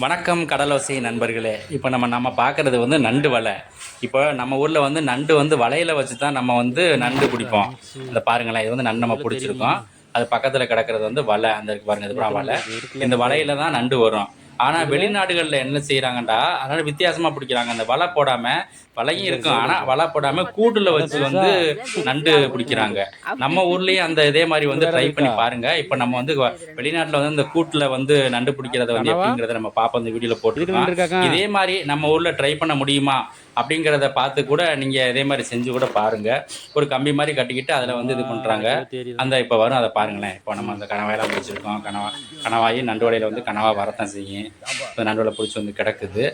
வணக்கம் கடலோசை நண்பர்களே. இப்போ நம்ம பார்க்குறது வந்து நண்டு வலை. இப்போ நம்ம ஊரில் வந்து நண்டு வந்து வலையில் வச்சு தான் நம்ம வந்து நண்டு பிடிப்போம். அதை பாருங்களேன், இது வந்து நண்டு நம்ம பிடிச்சிருக்கோம். அது பக்கத்தில் கிடக்கிறது வந்து வலை. அந்த இருக்கு பாருங்கள், இது பூரா வலை. இந்த வலையில் தான் நண்டு வரும். ஆனால் வெளிநாடுகளில் என்ன செய்கிறாங்கண்டா, அதனால் வித்தியாசமாக பிடிக்கிறாங்க. அந்த வலை போடாமல், வலையும் இருக்கும் ஆனால் வலை போடாமல் கூட்டில் வச்சு வந்து நண்டு பிடிக்கிறாங்க. நம்ம ஊர்லேயும் அந்த இதே மாதிரி வந்து ட்ரை பண்ணி பாருங்கள். இப்போ நம்ம வந்து வெளிநாட்டில் வந்து இந்த கூட்டில் வந்து நண்டு பிடிக்கிறத வந்து எப்படிங்கிறத நம்ம பார்ப்போம், இந்த வீடியோவில் போட்டுருக்கோம். இதே மாதிரி நம்ம ஊரில் ட்ரை பண்ண முடியுமா அப்படிங்கிறத பார்த்து கூட நீங்கள் இதே மாதிரி செஞ்சு கூட பாருங்கள். ஒரு கம்பி மாதிரி கட்டிக்கிட்டு அதில் வந்து இது பண்ணுறாங்க. அந்த இப்போ வரும், அதை பாருங்களேன். இப்போ நம்ம அந்த கணவாயெல்லாம் பிடிச்சிருக்கோம். கணவாயி நண்டு வலையில் வந்து கனவா வரத்தான் செய்யும். இப்போ நண்டு வலை பிடிச்சி வந்து கிடக்குது.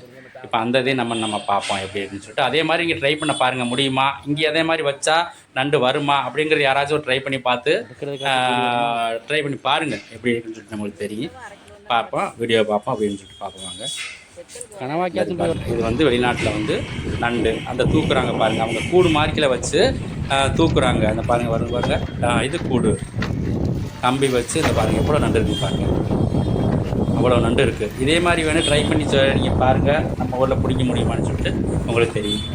இப்போ அந்த இதே நம்ம பார்ப்போம் எப்படி அப்படின்னு சொல்லிட்டு. அதே மாதிரி இங்கே ட்ரை பண்ண பாருங்கள், முடியுமா, இங்கே அதே மாதிரி வச்சா நண்டு வருமா அப்படிங்கிறது யாராச்சும் ட்ரை பண்ணி பார்த்து ட்ரை பண்ணி பாருங்கள் எப்படி இருக்குன்னு சொல்லிட்டு நம்மளுக்கு தெரியும். பார்ப்போம், வீடியோ பார்ப்போம் அப்படின்னு சொல்லிட்டு பார்ப்போங்க. இது வந்து வெளிநாட்டில் வந்து நண்டு அந்த தூக்குறாங்க பாருங்கள். அவங்க கூடு மார்க்கில் வச்சு தூக்குறாங்க. அந்த பாருங்கள் வரும் பாருங்கள், இது கூடு கம்பி வச்சு இந்த பாருங்கள் எவ்வளோ நண்டு இருக்குது பாருங்கள். அவ்வளோ நண்டு இருக்குது. இதே மாதிரி வேணும் ட்ரை பண்ணி நீங்கள் பாருங்கள், நம்ம ஊரில் பிடிக்க முடியுமான்னு சொல்லிட்டு உங்களுக்கு தெரியும்.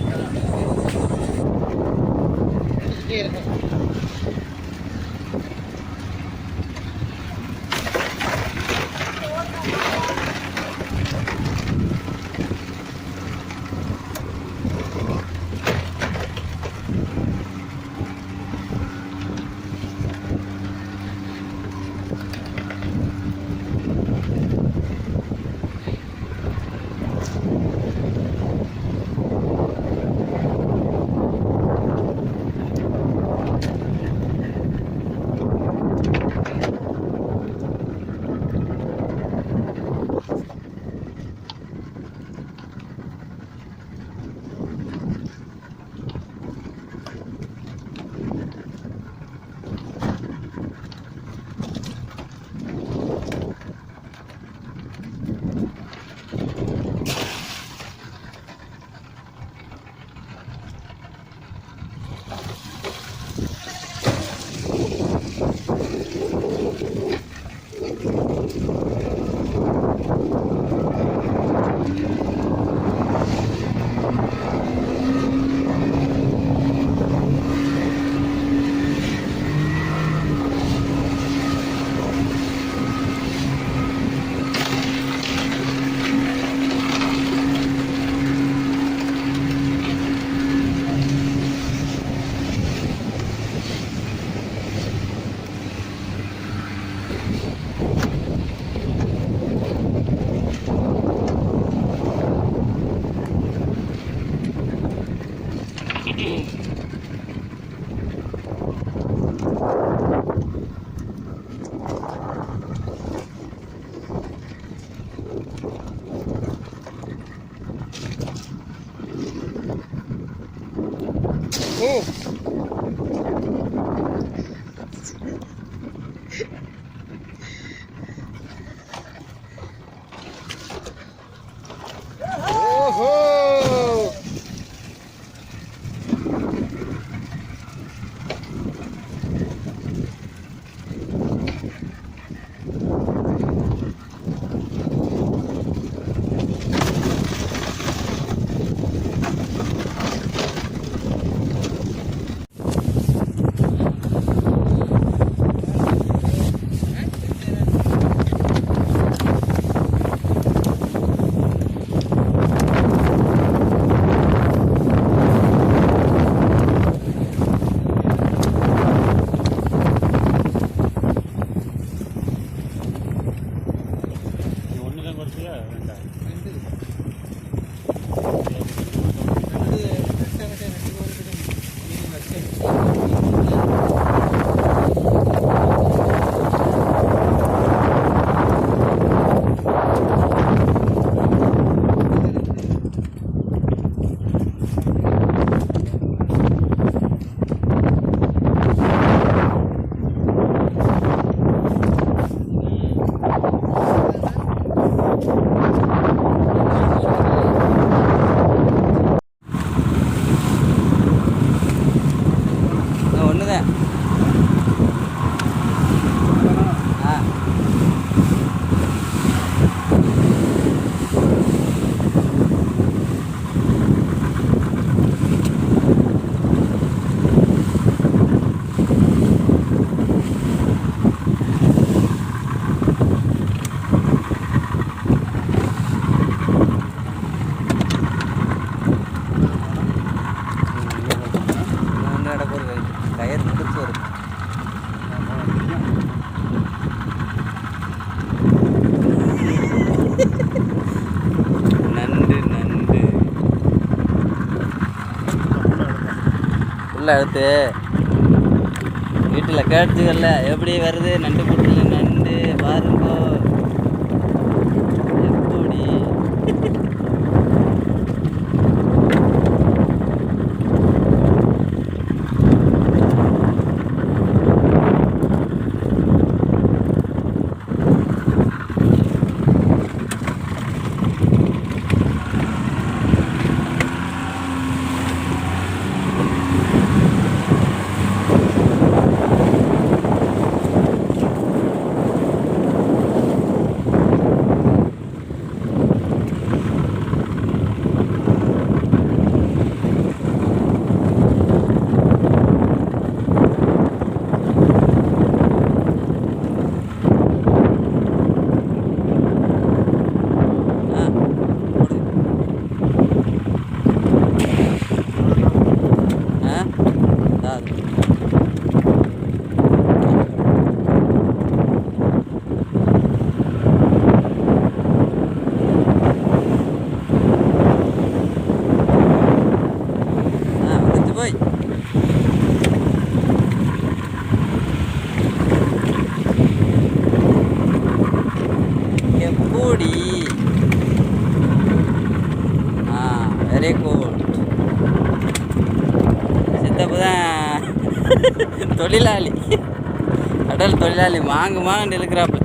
பொருளை எடுத்து வீட்டில் கேட்டுக்கல எப்படி வருது நண்டு பொட்டில் நண்டு பாருங்கோ எப்படி எப்படி வெரி குட் சித்தப்பு தான் தொழிலாளி கடல் தொழிலாளி மாங்கு இழுக்கிறாப்பு